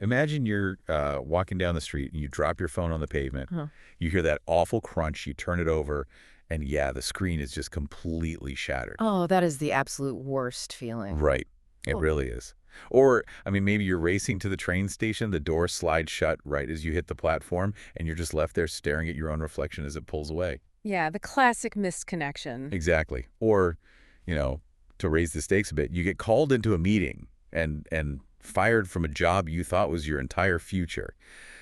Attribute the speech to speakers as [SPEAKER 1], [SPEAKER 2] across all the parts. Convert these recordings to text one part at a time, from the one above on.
[SPEAKER 1] Imagine you're walking down the street and you drop your phone on the pavement.
[SPEAKER 2] Uh-huh.
[SPEAKER 1] You hear that awful crunch, you turn it over, and yeah, the screen is just completely shattered.
[SPEAKER 2] Oh, that is the absolute worst feeling.
[SPEAKER 1] Right. It
[SPEAKER 2] Oh,
[SPEAKER 1] really is. Or, I mean, maybe you're racing to the train station, the door slides shut right as you hit the platform, and you're just left there staring at your own reflection as it pulls away.
[SPEAKER 2] yeah, the classic missed connection.
[SPEAKER 1] Exactly. Or, to raise the stakes a bit, you get called into a meeting and fired from a job you thought was your entire future.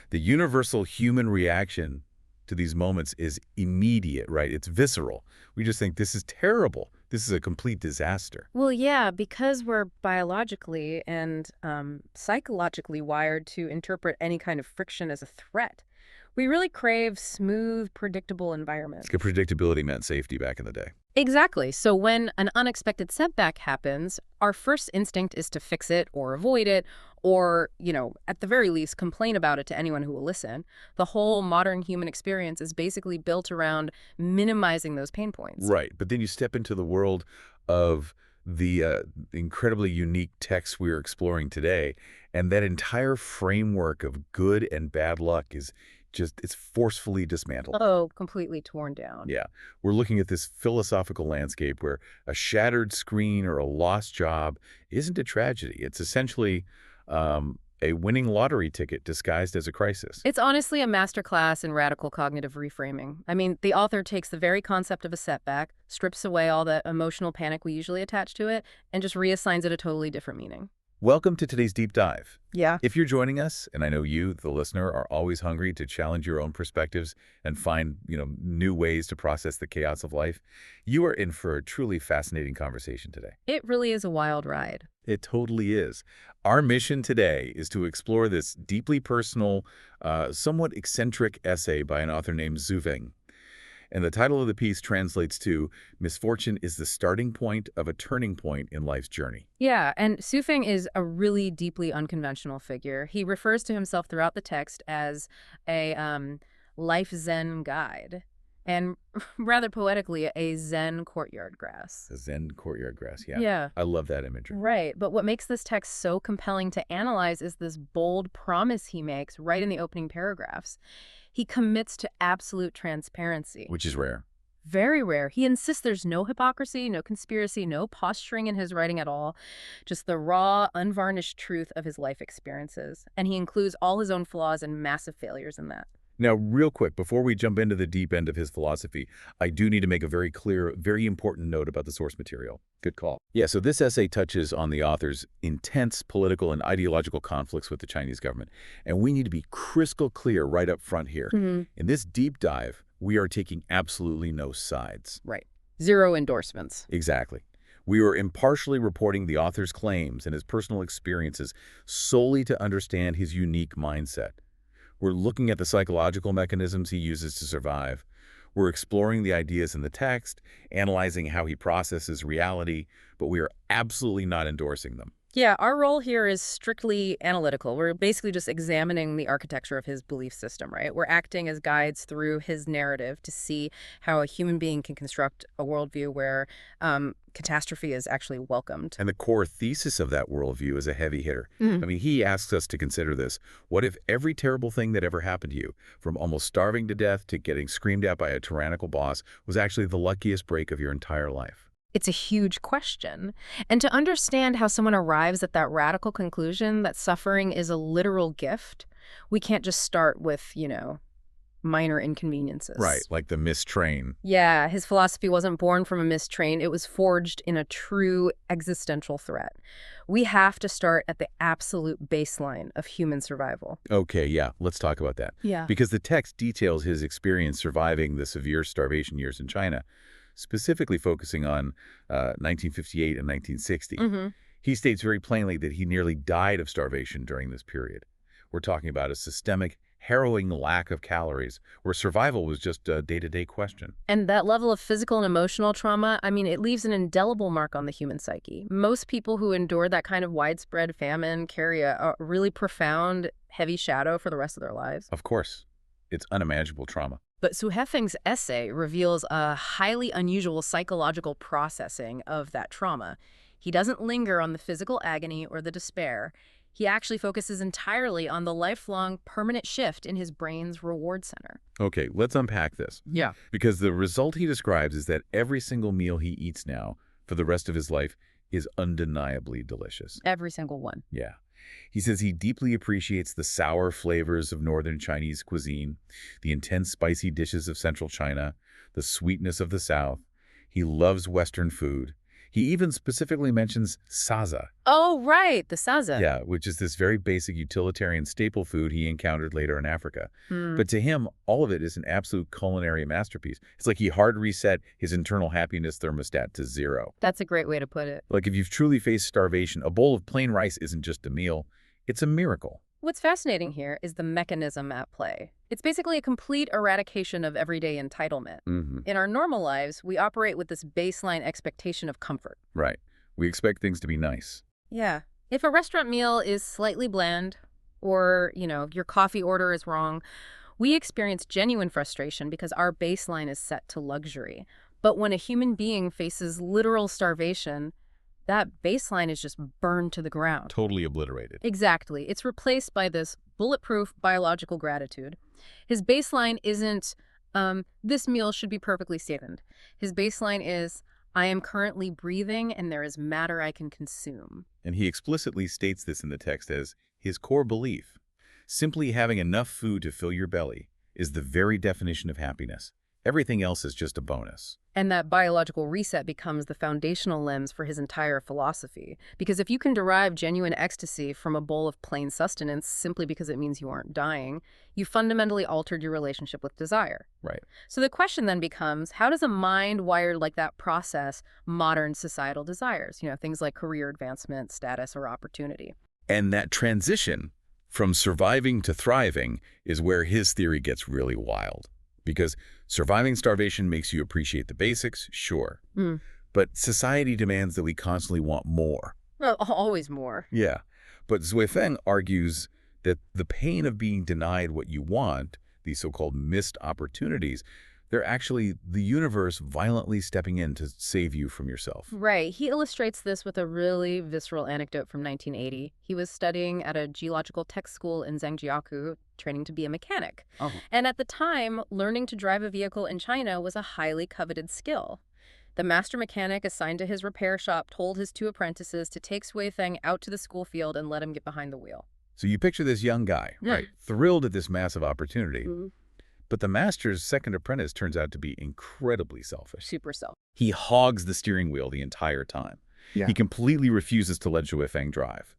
[SPEAKER 1] The universal human reaction to these moments is immediate, right? It's visceral. We just think this is terrible. This is a complete disaster.
[SPEAKER 2] Well, yeah, because we're biologically and psychologically wired to interpret any kind of friction as a threat. We really crave smooth, predictable environments.
[SPEAKER 1] Predictability meant safety back in the day.
[SPEAKER 2] Exactly. So when an unexpected setback happens, our first instinct is to fix it or avoid it or, at the very least, complain about it to anyone who will listen. The whole modern human experience is basically built around minimizing those pain points.
[SPEAKER 1] Right. But then you step into the world of the incredibly unique texts we're exploring today, and that entire framework of good and bad luck is it's forcefully dismantled.
[SPEAKER 2] Oh, completely torn down.
[SPEAKER 1] Yeah. We're looking at this philosophical landscape where a shattered screen or a lost job isn't a tragedy. It's essentially a winning lottery ticket disguised as a crisis.
[SPEAKER 2] It's honestly a masterclass in radical cognitive reframing. I mean, the author takes the very concept of a setback, strips away all the emotional panic we usually attach to it, and just reassigns it a totally different meaning.
[SPEAKER 1] Welcome to today's deep dive.
[SPEAKER 2] Yeah.
[SPEAKER 1] If you're joining us, and I know you, the listener, are always hungry to challenge your own perspectives and find, new ways to process the chaos of life, you are in for a truly fascinating conversation today.
[SPEAKER 2] It really is a wild ride.
[SPEAKER 1] It totally is. Our mission today is to explore this deeply personal, somewhat eccentric essay by an author named Zhu Feng. And the title of the piece translates to Misfortune is the starting point of a turning point in life's journey.
[SPEAKER 2] Yeah, and Su Feng is a really deeply unconventional figure. He refers to himself throughout the text as a life Zen guide, and rather poetically, a Zen courtyard grass.
[SPEAKER 1] The Zen courtyard grass, yeah.
[SPEAKER 2] Yeah.
[SPEAKER 1] I love that imagery.
[SPEAKER 2] Right, but what makes this text so compelling to analyze is this bold promise he makes right in the opening paragraphs. He commits to absolute transparency.
[SPEAKER 1] Which is rare.
[SPEAKER 2] Very rare. He insists there's no hypocrisy, no conspiracy, no posturing in his writing at all, just the raw, unvarnished truth of his life experiences. And he includes all his own flaws and massive failures in that.
[SPEAKER 1] Now, real quick, before we jump into the deep end of his philosophy, I do need to make a very clear, very important note about the source material. Good call. Yeah, so this essay touches on the author's intense political and ideological conflicts with the Chinese government. And we need to be crystal clear right up front here.
[SPEAKER 2] Mm-hmm.
[SPEAKER 1] In this deep dive, we are taking absolutely no sides.
[SPEAKER 2] Right. Zero endorsements.
[SPEAKER 1] Exactly. We are impartially reporting the author's claims and his personal experiences solely to understand his unique mindset. We're looking at the psychological mechanisms he uses to survive. We're exploring the ideas in the text, analyzing how he processes reality, but we are absolutely not endorsing them.
[SPEAKER 2] Yeah, our role here is strictly analytical. We're basically just examining the architecture of his belief system, right? We're acting as guides through his narrative to see how a human being can construct a worldview where catastrophe is actually welcomed.
[SPEAKER 1] And the core thesis of that worldview is a heavy hitter.
[SPEAKER 2] Mhm.
[SPEAKER 1] I mean, he asks us to consider this. What if every terrible thing that ever happened to you, from almost starving to death to getting screamed at by a tyrannical boss, was actually the luckiest break of your entire life?
[SPEAKER 2] It's a huge question. And to understand how someone arrives at that radical conclusion that suffering is a literal gift, we can't just start with, minor inconveniences.
[SPEAKER 1] Right, like the missed train.
[SPEAKER 2] Yeah, his philosophy wasn't born from a missed train. It was forged in a true existential threat. We have to start at the absolute baseline of human survival.
[SPEAKER 1] Okay, yeah, let's talk about that.
[SPEAKER 2] Yeah.
[SPEAKER 1] Because the text details his experience surviving the severe starvation years in China, specifically focusing on 1958 and 1960.
[SPEAKER 2] Mm-hmm.
[SPEAKER 1] He states very plainly that he nearly died of starvation during this period. We're talking about a systemic, harrowing lack of calories, where survival was just a day-to-day question.
[SPEAKER 2] And that level of physical and emotional trauma, it leaves an indelible mark on the human psyche. Most people who endure that kind of widespread famine carry a really profound, heavy shadow for the rest of their lives.
[SPEAKER 1] Of course, it's unimaginable trauma.
[SPEAKER 2] But Su Hefeng's essay reveals a highly unusual psychological processing of that trauma. He doesn't linger on the physical agony or the despair. He actually focuses entirely on the lifelong, permanent shift in his brain's reward center.
[SPEAKER 1] Okay, let's unpack this.
[SPEAKER 2] Yeah.
[SPEAKER 1] Because the result he describes is that every single meal he eats now for the rest of his life is undeniably delicious.
[SPEAKER 2] Every single one.
[SPEAKER 1] Yeah. He says he deeply appreciates the sour flavors of northern Chinese cuisine, the intense spicy dishes of central China, the sweetness of the South. He loves Western food. He even specifically mentions saza.
[SPEAKER 2] Oh, right, the saza.
[SPEAKER 1] Yeah, which is this very basic utilitarian staple food he encountered later in Africa. But to him, all of it is an absolute culinary masterpiece. It's like he hard reset his internal happiness thermostat to 0.
[SPEAKER 2] That's a great way to put it.
[SPEAKER 1] Like if you've truly faced starvation, a bowl of plain rice isn't just a meal, it's a miracle.
[SPEAKER 2] What's fascinating here is the mechanism at play. It's basically a complete eradication of everyday entitlement. In our normal lives, we operate with this baseline expectation of comfort.
[SPEAKER 1] Right. We expect things to be nice.
[SPEAKER 2] Yeah. If a restaurant meal is slightly bland or, your coffee order is wrong, we experience genuine frustration because our baseline is set to luxury. But when a human being faces literal starvation, that baseline is just burned to the ground.
[SPEAKER 1] Totally obliterated.
[SPEAKER 2] Exactly. It's replaced by this bulletproof biological gratitude. His baseline isn't, this meal should be perfectly seasoned. His baseline is, I am currently breathing and there is matter I can consume.
[SPEAKER 1] And he explicitly states this in the text as his core belief. Simply having enough food to fill your belly is the very definition of happiness. Everything else is just a bonus.
[SPEAKER 2] And that biological reset becomes the foundational lens for his entire philosophy. Because if you can derive genuine ecstasy from a bowl of plain sustenance simply because it means you aren't dying, you fundamentally altered your relationship with desire.
[SPEAKER 1] Right.
[SPEAKER 2] So the question then becomes, how does a mind wired like that process modern societal desires? Things like career advancement, status, or opportunity.
[SPEAKER 1] And that transition from surviving to thriving is where his theory gets really wild. Because surviving starvation makes you appreciate the basics, sure. But society demands that we constantly want more.
[SPEAKER 2] Well, always more.
[SPEAKER 1] Yeah. But Zui Feng argues that the pain of being denied what you want, these so-called missed opportunities, they're actually the universe violently stepping in to save you from yourself.
[SPEAKER 2] Right. He illustrates this with a really visceral anecdote from 1980. He was studying at a geological tech school in Zhangjiakou, training to be a mechanic. And at the time, learning to drive a vehicle in China was a highly coveted skill. The master mechanic assigned to his repair shop told his 2 apprentices to take Zui Feng out to the school field and let him get behind the wheel.
[SPEAKER 1] So you picture this young guy, right, thrilled at this massive opportunity. But the master's second apprentice turns out to be incredibly selfish.
[SPEAKER 2] Super selfish.
[SPEAKER 1] He hogs the steering wheel the entire time.
[SPEAKER 3] Yeah.
[SPEAKER 1] He completely refuses to let Zui Feng drive.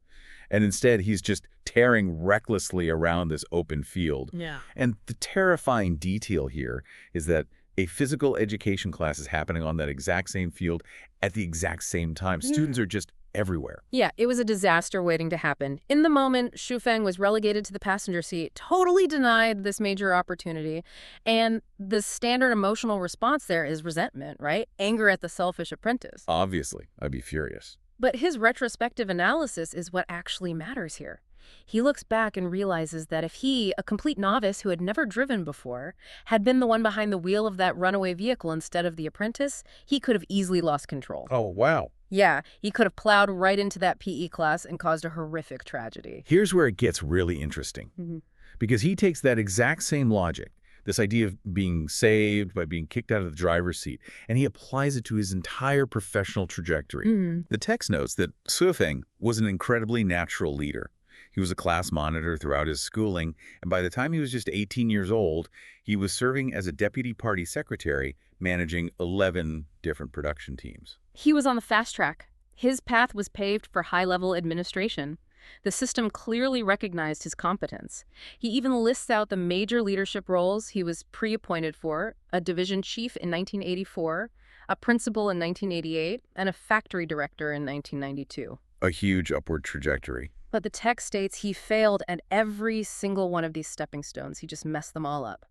[SPEAKER 1] And instead, he's just tearing recklessly around this open field.
[SPEAKER 2] Yeah.
[SPEAKER 1] And the terrifying detail here is that a physical education class is happening on that exact same field at the exact same time. Students are just everywhere.
[SPEAKER 2] Yeah, it was a disaster waiting to happen. In the moment, Zui Feng was relegated to the passenger seat, totally denied this major opportunity. And the standard emotional response there is resentment, right? Anger at the selfish apprentice.
[SPEAKER 1] Obviously, I'd be furious.
[SPEAKER 2] But his retrospective analysis is what actually matters here. He looks back and realizes that if he, a complete novice who had never driven before, had been the one behind the wheel of that runaway vehicle instead of the apprentice, he could have easily lost control.
[SPEAKER 1] Oh, wow.
[SPEAKER 2] Yeah, he could have plowed right into that PE class and caused a horrific tragedy.
[SPEAKER 1] Here's where it gets really interesting. Because he takes that exact same logic, this idea of being saved by being kicked out of the driver's seat, and he applies it to his entire professional trajectory. The text notes that Zui Feng was an incredibly natural leader. He was a class monitor throughout his schooling, and by the time he was just 18 years old, he was serving as a deputy party secretary, managing 11 different production teams.
[SPEAKER 2] He was on the fast track. His path was paved for high-level administration. The system clearly recognized his competence. He even lists out the major leadership roles he was pre-appointed for: a division chief in 1984, a principal in 1988, and a factory director in 1992.
[SPEAKER 1] A huge upward trajectory.
[SPEAKER 2] But the text states he failed at every single one of these stepping stones. He just messed them all up.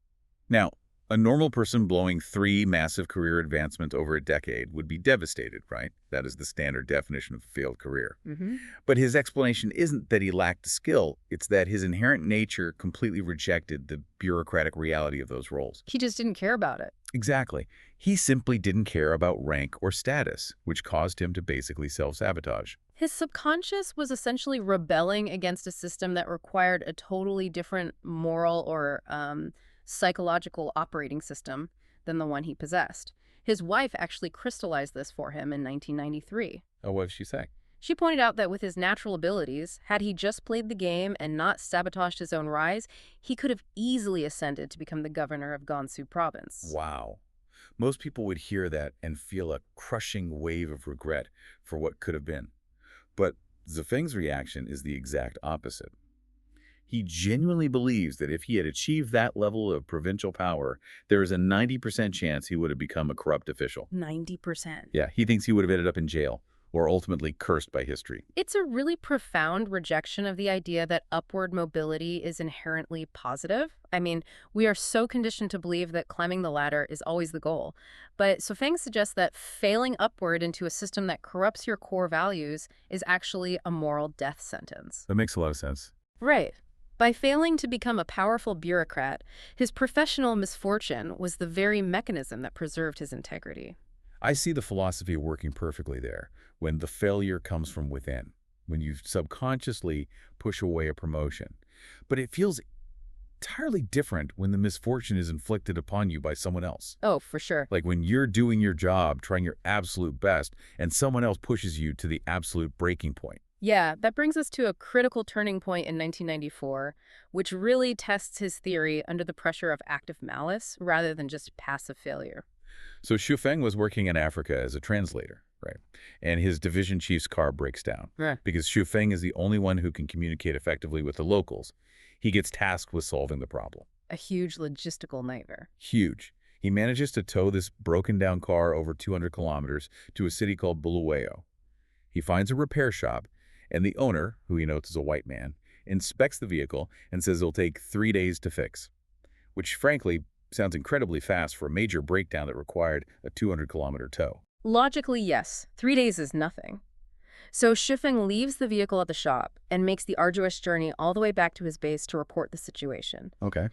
[SPEAKER 1] Now, a normal person blowing 3 massive career advancements over a decade would be devastated, right? That is the standard definition of a failed career. But his explanation isn't that he lacked skill, it's that his inherent nature completely rejected the bureaucratic reality of those roles.
[SPEAKER 2] He just didn't care about it.
[SPEAKER 1] Exactly. He simply didn't care about rank or status, which caused him to basically self-sabotage.
[SPEAKER 2] His subconscious was essentially rebelling against a system that required a totally different moral or psychological operating system than the one he possessed. His wife actually crystallized this for him in 1993.
[SPEAKER 1] Oh, what did she say?
[SPEAKER 2] She pointed out that with his natural abilities, had he just played the game and not sabotaged his own rise, he could have easily ascended to become the governor of Gansu province.
[SPEAKER 1] Wow. Most people would hear that and feel a crushing wave of regret for what could have been. But Zhifeng's reaction is the exact opposite. He genuinely believes that if he had achieved that level of provincial power, there is a 90% chance he would have become a corrupt official.
[SPEAKER 2] 90%.
[SPEAKER 1] Yeah, he thinks he would have ended up in jail or ultimately cursed by history.
[SPEAKER 2] It's a really profound rejection of the idea that upward mobility is inherently positive. I mean, we are so conditioned to believe that climbing the ladder is always the goal. But Sofeng suggests that failing upward into a system that corrupts your core values is actually a moral death sentence.
[SPEAKER 1] That makes a lot of sense.
[SPEAKER 2] Right. By failing to become a powerful bureaucrat, his professional misfortune was the very mechanism that preserved his integrity.
[SPEAKER 1] I see the philosophy working perfectly there when the failure comes from within, when you subconsciously push away a promotion. But it feels entirely different when the misfortune is inflicted upon you by someone else.
[SPEAKER 2] Oh, for sure.
[SPEAKER 1] Like when you're doing your job, trying your absolute best, and someone else pushes you to the absolute breaking point.
[SPEAKER 2] Yeah, that brings us to a critical turning point in 1994, which really tests his theory under the pressure of active malice rather than just passive failure.
[SPEAKER 1] So Xu Feng was working in Africa as a translator, right? And his division chief's car breaks down.
[SPEAKER 2] Right.
[SPEAKER 1] Because Xu Feng is the only one who can communicate effectively with the locals. He gets tasked with solving the problem.
[SPEAKER 2] A huge logistical nightmare.
[SPEAKER 1] Huge. He manages to tow this broken-down car over 200 kilometers to a city called Bulawayo. He finds a repair shop, and the owner, who he notes is a white man, inspects the vehicle and says it'll take 3 days to fix, which frankly sounds incredibly fast for a major breakdown that required a 200-kilometer tow.
[SPEAKER 2] Logically, yes. 3 days is nothing. So Shifeng leaves the vehicle at the shop and makes the arduous journey all the way back to his base to report the situation.
[SPEAKER 1] Okay.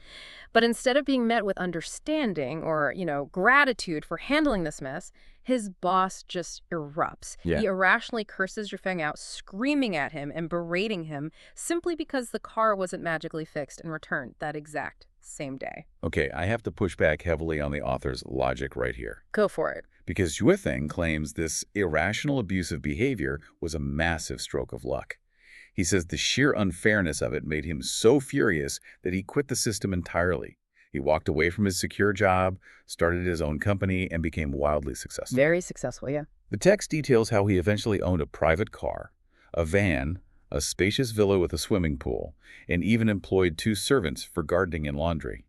[SPEAKER 2] But instead of being met with understanding or, gratitude for handling this mess, his boss just erupts.
[SPEAKER 1] Yeah.
[SPEAKER 2] He irrationally curses Shifeng out, screaming at him and berating him simply because the car wasn't magically fixed and returned that exact same day.
[SPEAKER 1] Okay, I have to push back heavily on the author's logic right here.
[SPEAKER 2] Go for it.
[SPEAKER 1] Because Xuefeng claims this irrational abusive behavior was a massive stroke of luck. He says the sheer unfairness of it made him so furious that he quit the system entirely. He walked away from his secure job, started his own company, and became wildly successful.
[SPEAKER 2] Very successful, yeah.
[SPEAKER 1] The text details how he eventually owned a private car, a van, a spacious villa with a swimming pool, and even employed 2 servants for gardening and laundry.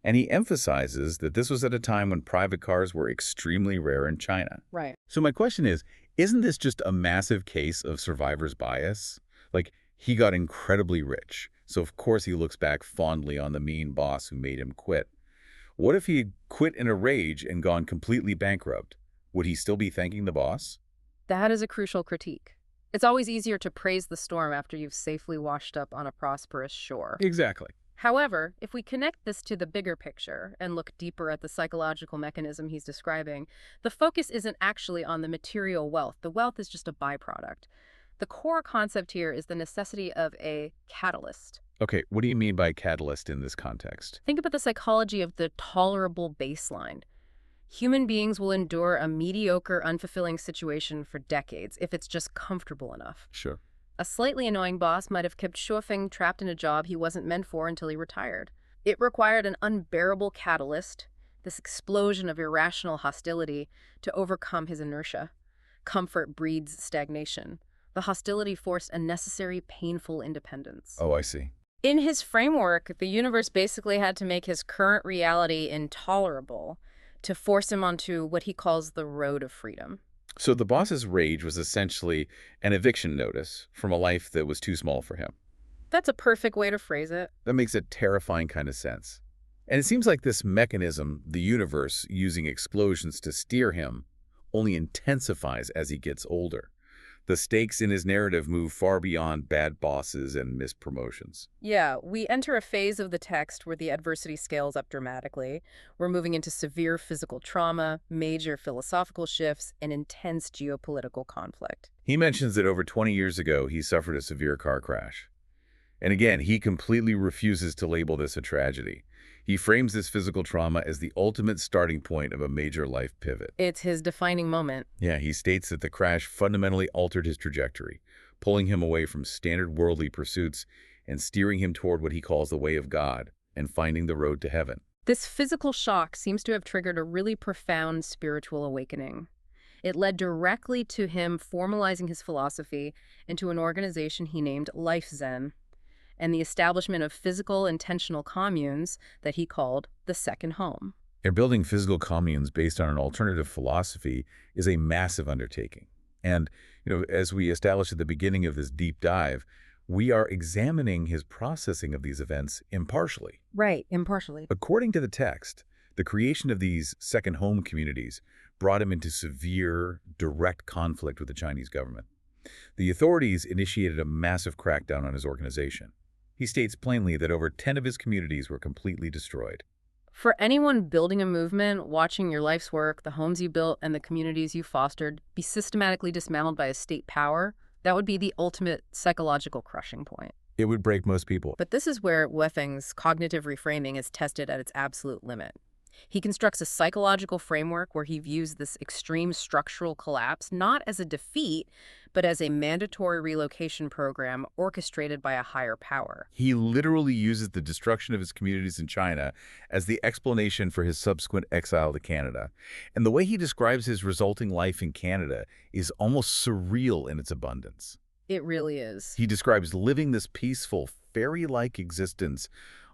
[SPEAKER 1] And he emphasizes that this was at a time when private cars were extremely rare in China.
[SPEAKER 2] Right.
[SPEAKER 1] So my question is, isn't this just a massive case of survivor's bias? Like, he got incredibly rich, so of course he looks back fondly on the mean boss who made him quit. What if he had quit in a rage and gone completely bankrupt? Would he still be thanking the boss?
[SPEAKER 2] That is a crucial critique. It's always easier to praise the storm after you've safely washed up on a prosperous shore.
[SPEAKER 1] Exactly.
[SPEAKER 2] However, if we connect this to the bigger picture and look deeper at the psychological mechanism he's describing, the focus isn't actually on the material wealth. The wealth is just a byproduct. The core concept here is the necessity of a catalyst.
[SPEAKER 1] Okay, what do you mean by catalyst in this context?
[SPEAKER 2] Think about the psychology of the tolerable baseline. Human beings will endure a mediocre, unfulfilling situation for decades if it's just comfortable enough.
[SPEAKER 1] Sure.
[SPEAKER 2] A slightly annoying boss might have kept Shuofeng trapped in a job he wasn't meant for until he retired. It required an unbearable catalyst, this explosion of irrational hostility, to overcome his inertia. Comfort breeds stagnation. The hostility forced a necessary, painful independence.
[SPEAKER 1] Oh, I see.
[SPEAKER 2] In his framework, the universe basically had to make his current reality intolerable to force him onto what he calls the road of freedom.
[SPEAKER 1] So the boss's rage was essentially an eviction notice from a life that was too small for him.
[SPEAKER 2] That's a perfect way to phrase it.
[SPEAKER 1] That makes a terrifying kind of sense. And it seems like this mechanism, the universe using explosions to steer him, only intensifies as he gets older. The stakes in his narrative move far beyond bad bosses and missed promotions.
[SPEAKER 2] Yeah, we enter a phase of the text where the adversity scales up dramatically. We're moving into severe physical trauma, major philosophical shifts, and intense geopolitical conflict.
[SPEAKER 1] He mentions that over 20 years ago, he suffered a severe car crash. And again, he completely refuses to label this a tragedy. He frames this physical trauma as the ultimate starting point of a major life pivot.
[SPEAKER 2] It's his defining moment.
[SPEAKER 1] Yeah, he states that the crash fundamentally altered his trajectory, pulling him away from standard worldly pursuits and steering him toward what he calls the way of God and finding the road to heaven.
[SPEAKER 2] This physical shock seems to have triggered a really profound spiritual awakening. It led directly to him formalizing his philosophy into an organization he named Life Zen, and the establishment of physical intentional communes that he called the second home.
[SPEAKER 1] And building physical communes based on an alternative philosophy is a massive undertaking. And, as we established at the beginning of this deep dive, we are examining his processing of these events impartially.
[SPEAKER 2] Right, impartially.
[SPEAKER 1] According to the text, the creation of these second home communities brought him into severe, direct conflict with the Chinese government. The authorities initiated a massive crackdown on his organization. He states plainly that over 10 of his communities were completely destroyed.
[SPEAKER 2] For anyone building a movement, watching your life's work, the homes you built, and the communities you fostered be systematically dismantled by a state power, that would be the ultimate psychological crushing point.
[SPEAKER 1] It would break most people.
[SPEAKER 2] But this is where Weffing's cognitive reframing is tested at its absolute limit. He constructs a psychological framework where he views this extreme structural collapse not as a defeat, but as a mandatory relocation program orchestrated by a higher power.
[SPEAKER 1] He literally uses the destruction of his communities in China as the explanation for his subsequent exile to Canada. And the way he describes his resulting life in Canada is almost surreal in its abundance.
[SPEAKER 2] It really is.
[SPEAKER 1] He describes living this peaceful, fairy-like existence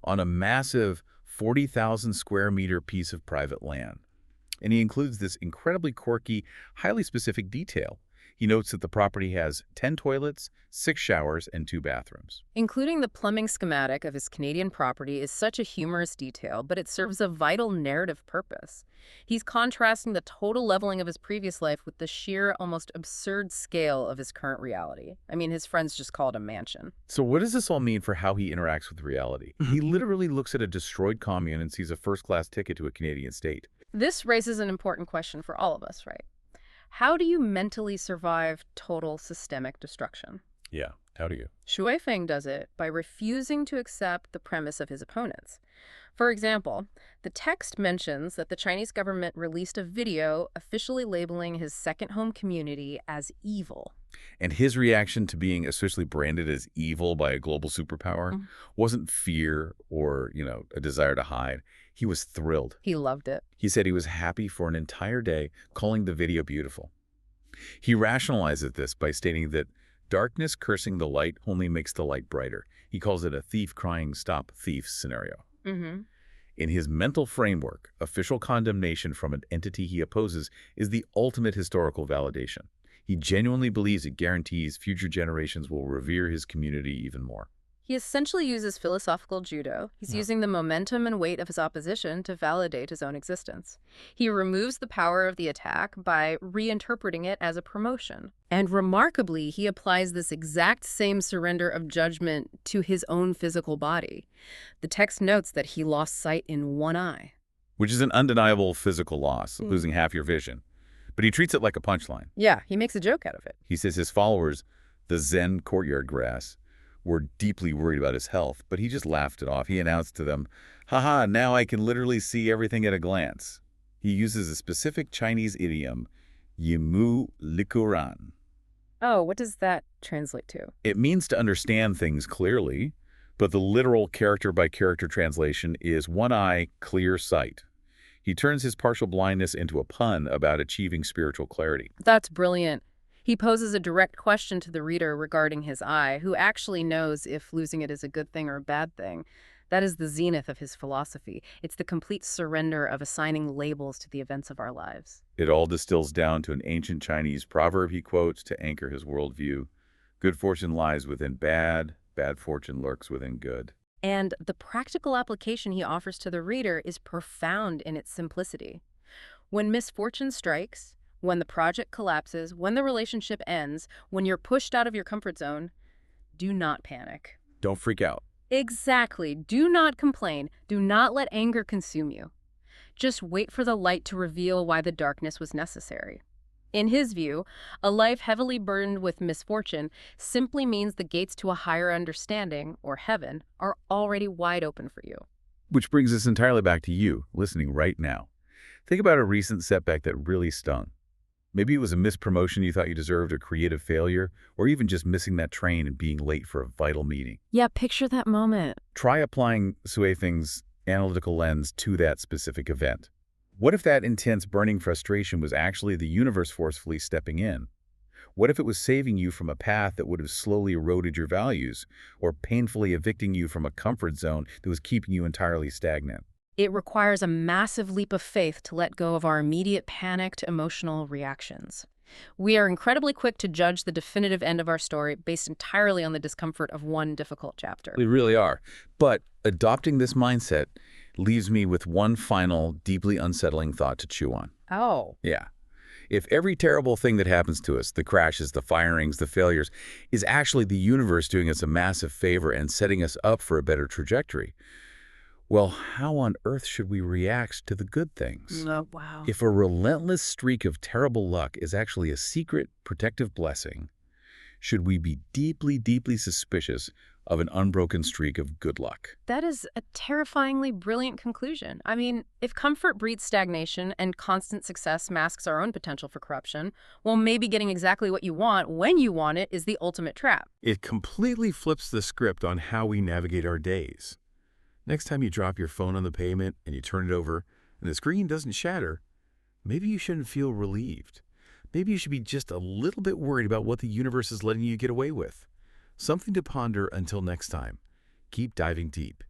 [SPEAKER 1] on a massive 40,000 square meter piece of private land. And he includes this incredibly quirky, highly specific detail. He notes that the property has 10 toilets, 6 showers, and 2 bathrooms.
[SPEAKER 2] Including the plumbing schematic of his Canadian property is such a humorous detail, but it serves a vital narrative purpose. He's contrasting the total leveling of his previous life with the sheer, almost absurd scale of his current reality. I mean, his friends just call it a mansion.
[SPEAKER 1] So what does this all mean for how he interacts with reality? He literally looks at a destroyed commune and sees a first-class ticket to a Canadian state.
[SPEAKER 2] This raises an important question for all of us, right? How do you mentally survive total systemic destruction?
[SPEAKER 1] Yeah, how do you?
[SPEAKER 2] Shu Weifeng does it by refusing to accept the premise of his opponents. For example, the text mentions that the Chinese government released a video officially labeling his second home community as evil.
[SPEAKER 1] And his reaction to being officially branded as evil by a global superpower wasn't fear or, a desire to hide. He was thrilled.
[SPEAKER 2] He loved it.
[SPEAKER 1] He said he was happy for an entire day, calling the video beautiful. He rationalizes this by stating that darkness cursing the light only makes the light brighter. He calls it a thief crying stop thief scenario. In his mental framework, official condemnation from an entity he opposes is the ultimate historical validation. He genuinely believes it guarantees future generations will revere his community even more.
[SPEAKER 2] He essentially uses philosophical judo. He's using the momentum and weight of his opposition to validate his own existence. He removes the power of the attack by reinterpreting it as a promotion. And remarkably, he applies this exact same surrender of judgment to his own physical body. The text notes that he lost sight in one eye.
[SPEAKER 1] Which is an undeniable physical loss, losing half your vision. But he treats it like a punchline.
[SPEAKER 2] Yeah, he makes a joke out of it.
[SPEAKER 1] He says his followers, the Zen courtyard grass, were deeply worried about his health, but he just laughed it off. He announced to them, haha, now I can literally see everything at a glance. He uses a specific Chinese idiom, yimu likuran.
[SPEAKER 2] Oh, what does that translate to?
[SPEAKER 1] It means to understand things clearly, but the literal character-by-character translation is one eye, clear sight. He turns his partial blindness into a pun about achieving spiritual clarity.
[SPEAKER 2] That's brilliant. He poses a direct question to the reader regarding his eye, who actually knows if losing it is a good thing or a bad thing. That is the zenith of his philosophy. It's the complete surrender of assigning labels to the events of our lives.
[SPEAKER 1] It all distills down to an ancient Chinese proverb he quotes to anchor his worldview. Good fortune lies within bad, bad fortune lurks within good.
[SPEAKER 2] And the practical application he offers to the reader is profound in its simplicity. When misfortune strikes, When the project collapses, when the relationship ends, when you're pushed out of your comfort zone, do not panic.
[SPEAKER 1] Don't freak out.
[SPEAKER 2] Exactly. Do not complain. Do not let anger consume you. Just wait for the light to reveal why the darkness was necessary. In his view, a life heavily burdened with misfortune simply means the gates to a higher understanding, or heaven, are already wide open for you.
[SPEAKER 1] Which brings us entirely back to you, listening right now. Think about a recent setback that really stung. Maybe it was a missed promotion you thought you deserved, a creative failure, or even just missing that train and being late for a vital meeting.
[SPEAKER 2] Yeah, picture that moment.
[SPEAKER 1] Try applying Sui-Feng's analytical lens to that specific event. What if that intense burning frustration was actually the universe forcefully stepping in? What if it was saving you from a path that would have slowly eroded your values, or painfully evicting you from a comfort zone that was keeping you entirely stagnant?
[SPEAKER 2] It requires a massive leap of faith to let go of our immediate panicked emotional reactions. We are incredibly quick to judge the definitive end of our story based entirely on the discomfort of one difficult chapter.
[SPEAKER 1] We really are. But adopting this mindset leaves me with one final, deeply unsettling thought to chew on.
[SPEAKER 2] Oh.
[SPEAKER 1] Yeah. If every terrible thing that happens to us, the crashes, the firings, the failures, is actually the universe doing us a massive favor and setting us up for a better trajectory, well, how on earth should we react to the good things?
[SPEAKER 2] Oh, wow.
[SPEAKER 1] If a relentless streak of terrible luck is actually a secret, protective blessing, should we be deeply, deeply suspicious of an unbroken streak of good luck?
[SPEAKER 2] That is a terrifyingly brilliant conclusion. I mean, if comfort breeds stagnation and constant success masks our own potential for corruption, well, maybe getting exactly what you want when you want it is the ultimate trap.
[SPEAKER 3] It completely flips the script on how we navigate our days. Next time you drop your phone on the pavement and you turn it over and the screen doesn't shatter, maybe you shouldn't feel relieved. Maybe you should be just a little bit worried about what the universe is letting you get away with. Something to ponder until next time. Keep diving deep.